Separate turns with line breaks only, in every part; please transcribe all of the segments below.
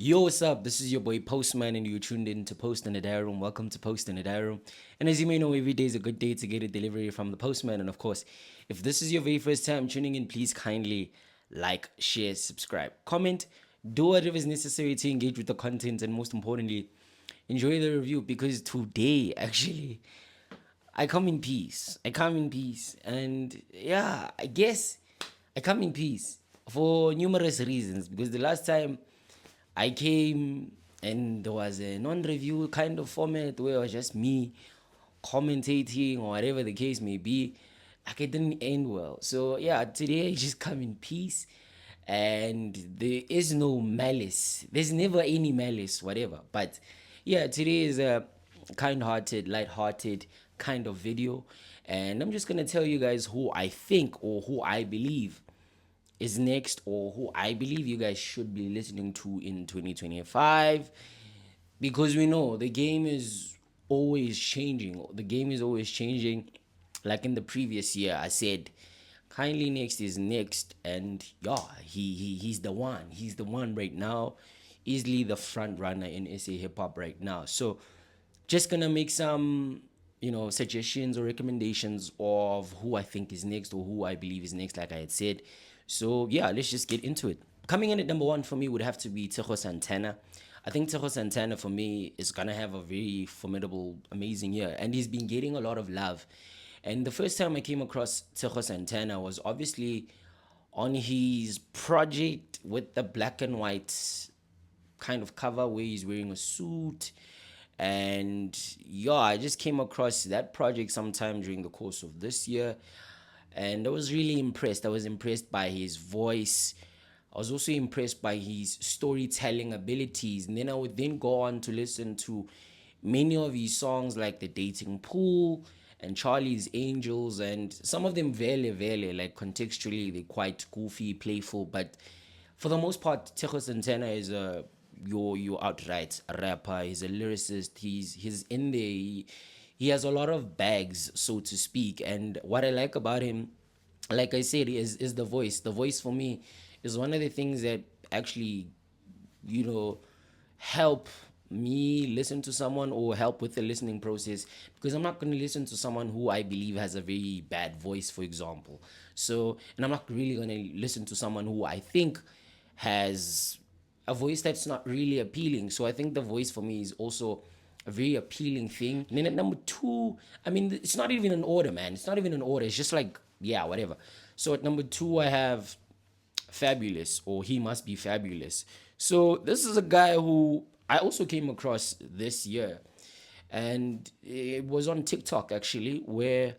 Yo, what's up? This is your boy Postman, and you're tuned in to Post in the Diary Room. Welcome to Post in the Diary Room. And as you may know, every day is a good day to get a delivery from the postman. And of course, if this is your very first time tuning in, please kindly like, share, subscribe, comment, do whatever is necessary to engage with the content, and most importantly, enjoy the review because today, actually, I come in peace. I come in peace. And yeah, I guess I come in peace for numerous reasons because the last time I came and there was a non-review kind of format where it was just me commentating or whatever the case may be. Like it didn't end well. So yeah, today I just come in peace and there is no malice. There's never any malice, whatever. But yeah, today is a kind-hearted, light-hearted kind of video. And I'm just gonna tell you guys who I think or who I believe is next or who I believe you guys should be listening to in 2025 because we know the game is always changing. The game is always changing. Like in the previous year, I said, kindly next is next, and yeah, he's the one. He's the one right now, easily the front runner in SA hip hop right now. So, just gonna make some suggestions or recommendations of who I think is next or who I believe is next, like I had said. So yeah, let's just get into it. Coming in at number one for me would have to be Tshego Santana. I think Tshego Santana for me is gonna have a very formidable, amazing year, and he's been getting a lot of love. And the first time I came across Tshego Santana was obviously on his project with the black and white kind of cover where he's wearing a suit. And yeah, I just came across that project sometime during the course of this year. And I was really impressed. I was impressed by his voice. I was also impressed by his storytelling abilities. And then I would then go on to listen to many of his songs like The Dating Pool and Charlie's Angels, and some of them very, like contextually, they're quite goofy, playful, but for the most part, Tshego Santana is a your outright rapper. He's a lyricist. He's in there. He has a lot of bags, so to speak. And what I like about him, like I said, is the voice. The voice for me is one of the things that actually, you know, help me listen to someone or help with the listening process, because I'm not going to listen to someone who I believe has a very bad voice, for example. So, and I'm not really going to listen to someone who I think has a voice that's not really appealing. So I think the voice for me is also a very appealing thing. And then at number two, I mean, it's not even an order, man. It's not even an order. It's just like, yeah, whatever. So at number two, I have Fabulous, or He Must Be Fabulous. So this is a guy who I also came across this year, and it was on TikTok actually, where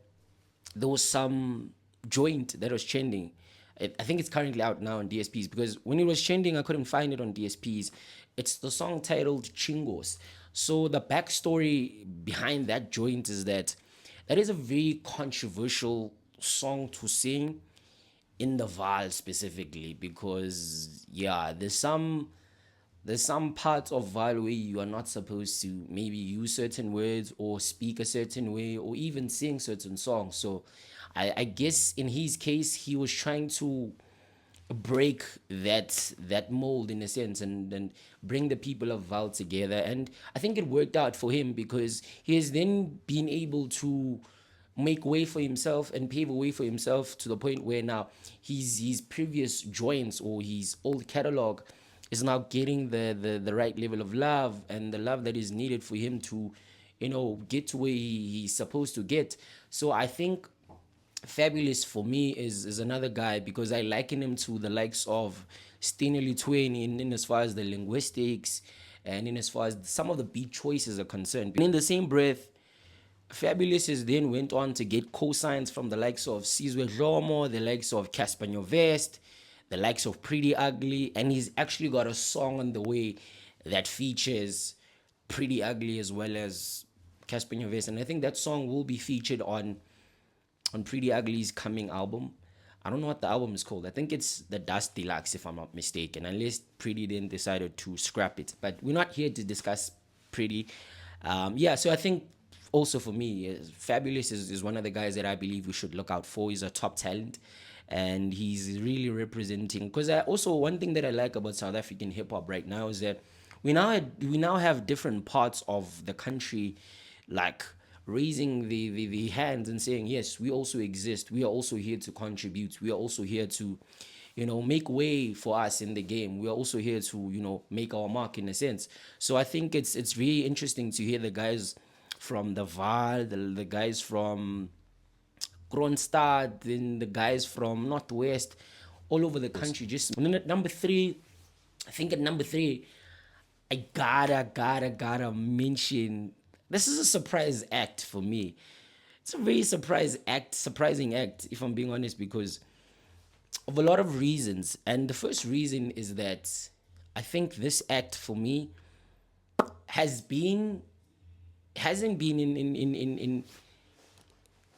there was some joint that was trending. I think it's currently out now on DSPs, because when it was trending, I couldn't find it on DSPs. It's the song titled Chingos. So the backstory behind that joint is that that is a very controversial song to sing in the Val specifically, because yeah, there's some parts of Val where you are not supposed to maybe use certain words or speak a certain way or even sing certain songs. So I guess in his case he was trying to break that mold in a sense, and bring the people of Val together. And I think it worked out for him, because he has then been able to make way for himself and pave a way for himself to the point where now his previous joints or his old catalog is now getting the right level of love, and the love that is needed for him to get to where he's supposed to get. So I think Fabulous for me is another guy, because I liken him to the likes of Stinely Twain in as far as the linguistics and in as far as some of the beat choices are concerned. And in the same breath, Fabulous is then went on to get cosigns from the likes of Sizwe Dlomo, the likes of Casper Nyovest, the likes of Pretty Ugly, and he's actually got a song on the way that features Pretty Ugly as well as Casper Nyovest, and I think that song will be featured on Pretty Ugly's coming album. I don't know what the album is called. I think it's the Dust Deluxe, if I'm not mistaken, unless Pretty then decided to scrap it. But we're not here to discuss Pretty. Yeah, so I think also for me, Fabulous is one of the guys that I believe we should look out for. He's a top talent. and he's really representing. Because I also, one thing that I like about South African hip hop right now is that we now have different parts of the country, like raising the hands and saying, yes, we also exist, we are also here to contribute, we are also here to, make way for us in the game. We are also here to, make our mark in a sense. So I think it's really interesting to hear the guys from the VAR, the guys from Kronstadt, then the guys from Northwest, all over the country. Just and then at number three, I think at number three, I gotta mention, this is a surprise act for me. It's a very surprising act, if I'm being honest, because of a lot of reasons. And the first reason is that I think this act for me has been hasn't been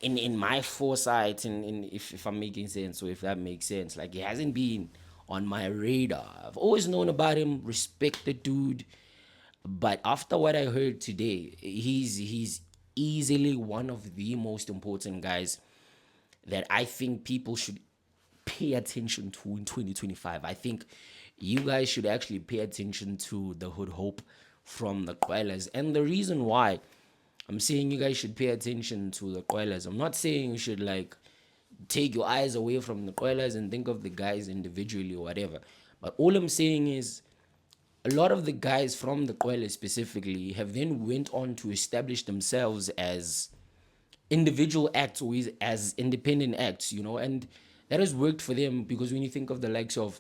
in my foresight, and if I'm making sense, or if that makes sense. Like, it hasn't been on my radar. I've always known about him, respect the dude, but after what I heard today, he's easily one of the most important guys that I think people should pay attention to in 2025. I think you guys should actually pay attention to the Hood Hope from the Koilas. And the reason why I'm saying you guys should pay attention to the Koilas, I'm not saying you should like take your eyes away from the Koilas and think of the guys individually or whatever. But all I'm saying is a lot of the guys from the Koilas specifically have then went on to establish themselves as individual acts or as independent acts, and that has worked for them. Because when you think of the likes of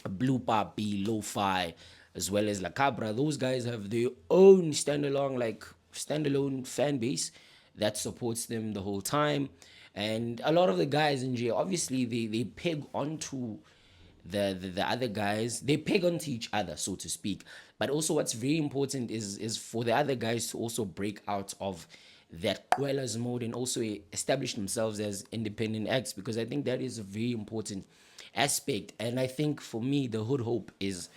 Blue Papi, Lo-Fi, as well as La Cabra, those guys have their own standalone fan base that supports them the whole time. And a lot of the guys in jail, obviously, they peg onto the other guys. They peg onto each other, so to speak. But also, what's very important is for the other guys to also break out of that Quella's mode and also establish themselves as independent acts, because I think that is a very important aspect. And I think for me, the Hood Hope is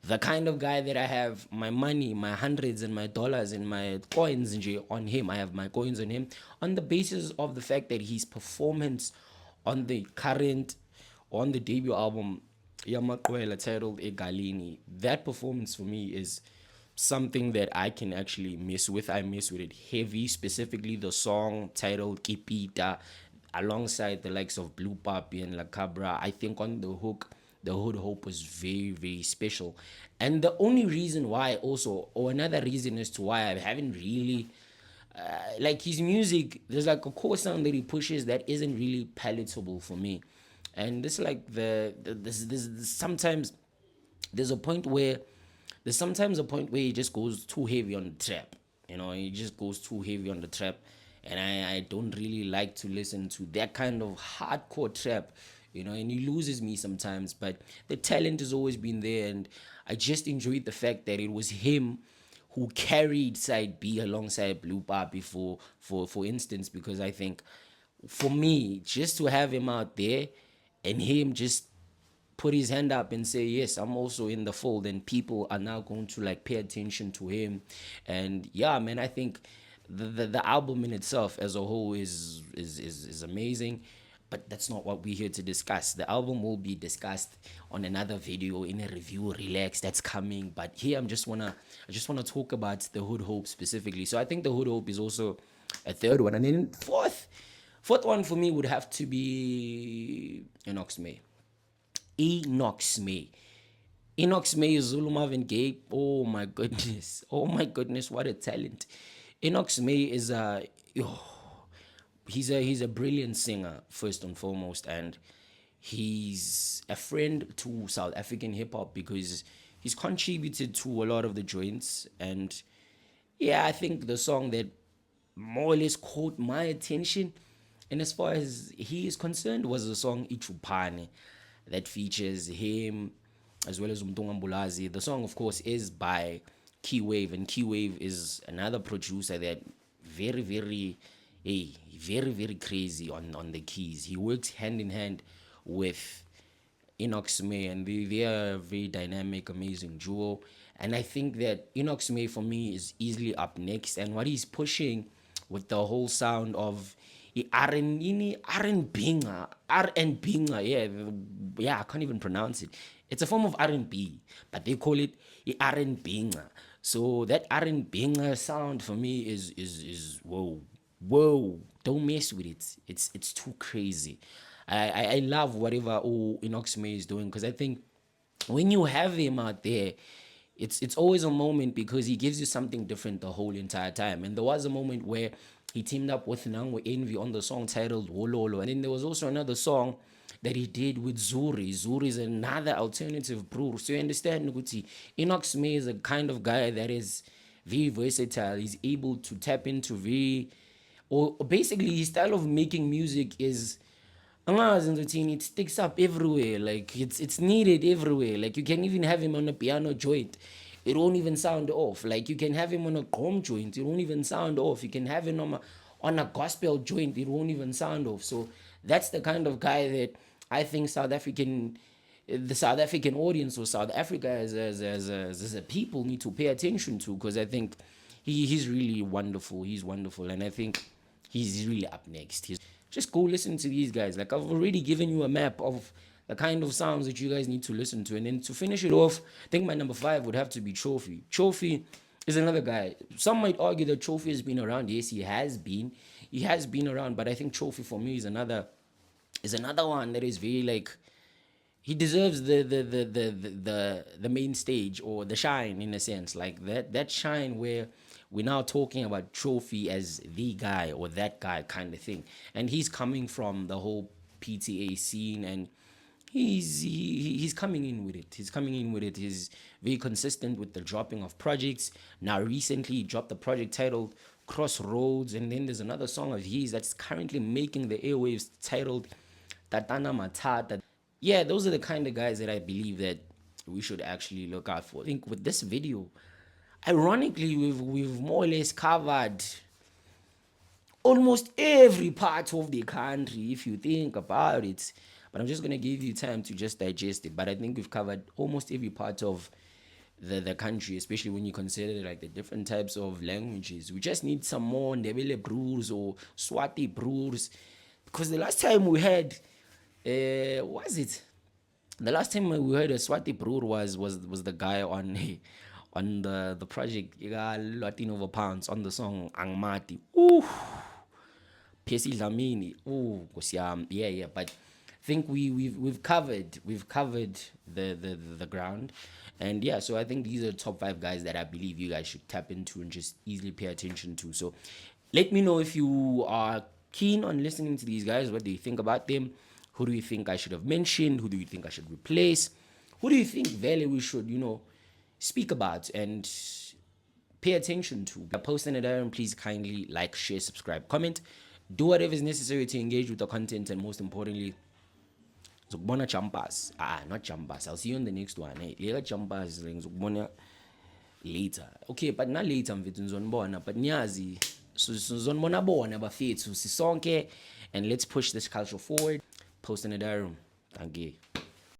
the kind of guy that I have my money, my hundreds and my dollars and my coins on him. I have my coins on him on the basis of the fact that his performance on the debut album Yamakwela, titled Egalini, that performance for me is something that I can actually mess with. I mess with it heavy, specifically the song titled Kipita, alongside the likes of Blue Papi and La Cabra. I think on the hook, the Hood Hope was very, very special. And the only reason why, also, or another reason as to why I haven't really like his music, there's like a core sound that he pushes that isn't really palatable for me. And this like this sometimes there's a point where there's sometimes a point where he just goes too heavy on the trap. He just goes too heavy on the trap. And I don't really like to listen to that kind of hardcore trap, and he loses me sometimes. But the talent has always been there, and I just enjoyed the fact that it was him who carried side B alongside Blue Papi for instance, because I think for me, just to have him out there and him just put his hand up and say, yes, I'm also in the fold, and people are now going to like pay attention to him. And yeah, man, I think the album in itself as a whole is amazing. But that's not what we're here to discuss. The album will be discussed on another video, in a review, relax, that's coming. But here I just wanna talk about the Hood Hope specifically. So I think the Hood Hope is also a third one. And then fourth one for me would have to be Enocs May. Enocs May. Enocs May is Zulu Marvin Gaye. Oh my goodness. Oh my goodness, what a talent. Enocs May is he's a brilliant singer, first and foremost, and he's a friend to South African hip hop because he's contributed to a lot of the joints. And yeah, I think the song that more or less caught my attention, and as far as he is concerned, was the song Ichupane, that features him as well as Umtunga Mbulazi. The song, of course, is by Keywave, and Keywave is another producer that very crazy on the keys. He works hand in hand with Enocs May, and they are a very dynamic, amazing duo. And I think that Enocs May for me is easily up next. And what he's pushing with the whole sound of R&B, yeah, I can't even pronounce it. It's a form of R&B, but they call it R&B. So that R&B sound for me is whoa, whoa. Don't mess with it. It's too crazy. I love whatever Enocs May is doing, because I think when you have him out there, it's always a moment, because he gives you something different the whole entire time. And there was a moment where he teamed up with Nangwe Envy on the song titled Wololo. And then there was also another song that he did with Zuri. Zuri is another alternative brew. So you understand, Nguti, Enocs May is a kind of guy that is very versatile. He's able to tap into or basically his style of making music is, it sticks up everywhere. Like it's needed everywhere. Like you can even have him on a piano joint, it won't even sound off. Like you can have him on a gqom joint, it won't even sound off. You can have him on a gospel joint, it won't even sound off. So that's the kind of guy that I think the South African audience, or South Africa as a people, need to pay attention to, because I think he's really wonderful. He's wonderful, and I think he's really up next. Just go listen to these guys. Like, I've already given you a map of the kind of sounds that you guys need to listen to. And then to finish it off, I think my number 5 would have to be Trophy. Trophy is another guy. Some might argue that Trophy has been around. Yes, he has been. He has been around, but I think Trophy for me is another one that is very, like, he deserves the main stage, or the shine, in a sense, like that shine where we're now talking about Trophy as the guy, or that guy kind of thing. And he's coming from the whole PTA scene, and he's coming in with it. He's very consistent with the dropping of projects. Now recently he dropped the project titled Crossroads, and then there's another song of his that's currently making the airwaves titled Tatana Matata. Yeah, those are the kind of guys that I believe that we should actually look out for. I think with this video, ironically, we've more or less covered almost every part of the country, if you think about it. But I'm just gonna give you time to just digest it. But I think we've covered almost every part of the country, especially when you consider like the different types of languages. We just need some more Ndebele brews or Swati brews, because the last time we had, was it? The last time we heard a Swati brewer was the guy on on the project Latin over pounds on the song Angmati. Ooh, Pesi Dlamini. Ooh, yeah. But I think we've covered the ground, and yeah. So I think these are the top 5 guys that I believe you guys should tap into and just easily pay attention to. So let me know if you are keen on listening to these guys. What do you think about them? Who do you think I should have mentioned? Who do you think I should replace? Who do you think Vele we should, speak about and pay attention to? Post in it there, and please kindly like, share, subscribe, comment. Do whatever is necessary to engage with the content, and most importantly, zokubona jumpers. Not jumpers. I'll see you on the next one. Hey, later jumpers zokubona later. Okay, but not later mfethu nizonibona, but niyazi sizonibona bona bafethu sisonke, and let's push this culture forward. Post in the diary room. Thank you.